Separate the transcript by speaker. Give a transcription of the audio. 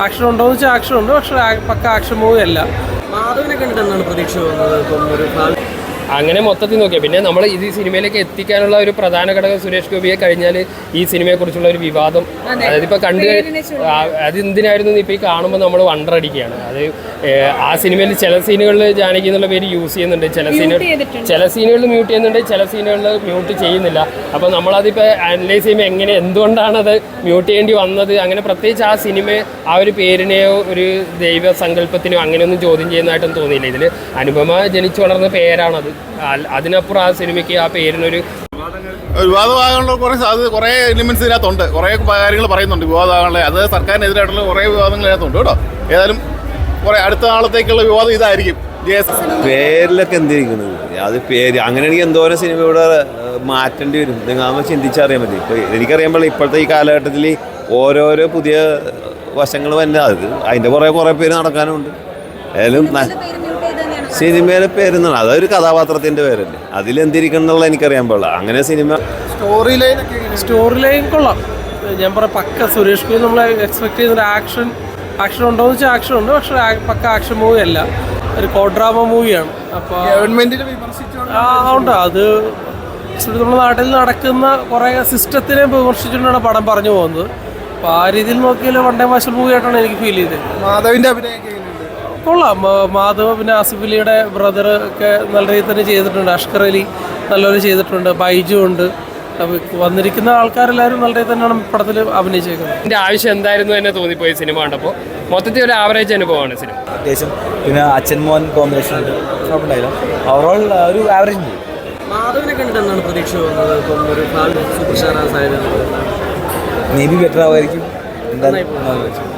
Speaker 1: Action ഉണ്ടോ എന്ന് വെച്ചാൽ ആക്ഷൻ ഉണ്ട്, പക്ഷേ പക്ക ആക്ഷൻ മൂവി അല്ല.
Speaker 2: മാധവനെ കണ്ടിട്ട് എന്താണ് പ്രതീക്ഷ വന്നത്? ഇപ്പം ഒരു
Speaker 3: അങ്ങനെ മൊത്തത്തിൽ നോക്കിയാൽ പിന്നെ നമ്മൾ ഇത് സിനിമയിലേക്ക് എത്തിക്കാനുള്ള ഒരു പ്രധാന ഘടകം സുരേഷ് ഗോപിയെ കഴിഞ്ഞാൽ ഈ സിനിമയെക്കുറിച്ചുള്ള ഒരു വിവാദം, അതായത് ഇപ്പോൾ അത് എന്തിനായിരുന്നു ഇപ്പോൾ ഈ കാണുമ്പോൾ നമ്മൾ വണ്ടറടിക്കുകയാണ്. അത് ആ സിനിമയിൽ ചില സീനുകളിൽ ജാനകി എന്നുള്ള പേര് യൂസ് ചെയ്യുന്നുണ്ട്, ചില സീനുകളിൽ മ്യൂട്ട് ചെയ്യുന്നുണ്ട്, ചില സീനുകളിൽ മ്യൂട്ട് ചെയ്യുന്നില്ല. അപ്പോൾ നമ്മളതിപ്പോൾ അനലൈസ് ചെയ്യുമ്പോൾ എങ്ങനെ എന്തുകൊണ്ടാണത് മ്യൂട്ട് ചെയ്യേണ്ടി വന്നത്, അങ്ങനെ പ്രത്യേകിച്ച് ആ സിനിമ ആ ഒരു പേരിനെയോ ഒരു ദൈവ സങ്കല്പത്തിനോ അങ്ങനെയൊന്നും ചോദ്യം ചെയ്യുന്നതായിട്ടൊന്നും തോന്നിയില്ല. ഇതിൽ അനുപമ ജനിച്ചു വളർന്ന പേരാണത്. അതിനപ്പുറം ആ സിനിമയ്ക്ക് ആ പേരിനൊരു
Speaker 4: വിവാദമാകാനുള്ള കുറേ എലിമെന്റ്സ് ഇതിനകത്തുണ്ട്, കുറേ കാര്യങ്ങൾ പറയുന്നുണ്ട് വിവാദമാകാനുള്ള. അത് സർക്കാരിനെതിരായിട്ടുള്ള കുറേ വിവാദങ്ങൾ ഇതിനകത്തുണ്ട് കേട്ടോ. ഏതായാലും കുറേ അടുത്ത നാളത്തേക്കുള്ള വിവാദം ഇതായിരിക്കും.
Speaker 5: പേരിലൊക്കെ എന്തിരിക്കുന്നത് അത് പേര് അങ്ങനെയാണെങ്കിൽ എന്തോരം സിനിമ ഇവിടെ മാറ്റേണ്ടി വരും. നിങ്ങൾ ചിന്തിച്ചറിയാൻ പറ്റും. ഇപ്പോൾ എനിക്കറിയാൻ ഇപ്പോഴത്തെ ഈ കാലഘട്ടത്തിൽ ഓരോരോ പുതിയ വശങ്ങൾ തന്നെ അതിൻ്റെ കുറേ പേര് നടക്കാനുണ്ട്. ഏതായാലും സിനിമയിലെ പേരെന്നാണ്, അതൊരു കഥാപാത്രത്തിൻ്റെ പേരല്ലേ, അതിലെന്തിരിക്കണം എന്നുള്ള എനിക്കറിയാൻ പാടില്ല. അങ്ങനെ സിനിമ
Speaker 1: സ്റ്റോറി ലൈൻ കൊള്ളാം. ഞാൻ പറയാം, പക്ക സുരേഷ് ഗോപി നമ്മൾ എക്സ്പെക്ട് ചെയ്യുന്നൊരു ആക്ഷൻ ഉണ്ടോ എന്ന് വെച്ചാൽ ആക്ഷൻ ഉണ്ട്, പക്ഷേ പക്ക ആക്ഷൻ മൂവി അല്ല, ഒരു കോ ഡ്രാമ മൂവിയാണ്. അപ്പോൾ ഗവൺമെൻറ്റിനെ ഉണ്ട്. അത് നമ്മുടെ നാട്ടിൽ നടക്കുന്ന കുറേ സിസ്റ്റത്തിനെ വിമർശിച്ചുകൊണ്ടാണ് പടം പറഞ്ഞു പോകുന്നത്. അപ്പോൾ ആ രീതിയിൽ നോക്കിയാൽ വൺ ടൈം വാച്ച് മൂവിയായിട്ടാണ് എനിക്ക് ഫീൽ ചെയ്തത്.
Speaker 4: മാധവിൻ്റെ അഭിനയം
Speaker 1: കൊള്ളാം. മാധവ് പിന്നെ ആസിഫ് അലിയുടെ ബ്രദർ ഒക്കെ നല്ല രീതിയിൽ തന്നെ ചെയ്തിട്ടുണ്ട്. അഷ്കർ അലി നല്ലൊരു ചെയ്തിട്ടുണ്ട്. ബൈജു ഉണ്ട്. വന്നിരിക്കുന്ന ആൾക്കാരെല്ലാവരും നല്ല രീതിയിൽ തന്നെയാണ് പടത്തിൽ അഭിനയിച്ചേക്കുന്നത്.
Speaker 3: ഇതിൻ്റെ ആവശ്യം എന്തായിരുന്നു തന്നെ തോന്നിപ്പോയി സിനിമ കണ്ടപ്പോൾ. മൊത്തത്തിൽ ഒരു ആവറേജ് അനുഭവമാണ് സിനിമ.
Speaker 6: അത്യാവശ്യം പിന്നെ അച്ഛൻ മോൻ കോമ്പിനേഷൻ കുഴപ്പമുണ്ടായില്ല. ഓവറോൾ ഒരു ആവറേജ് മൂവി.
Speaker 2: മാധവനെ കണ്ടിട്ട് എന്താണ് പ്രതീക്ഷ വന്നത്? ഇപ്പം ഒരു സൂപ്പർ സ്റ്റാർ സാധ്യത
Speaker 6: മേ ബി ബെറ്റർ ആവുമായിരിക്കും. എന്തായാലും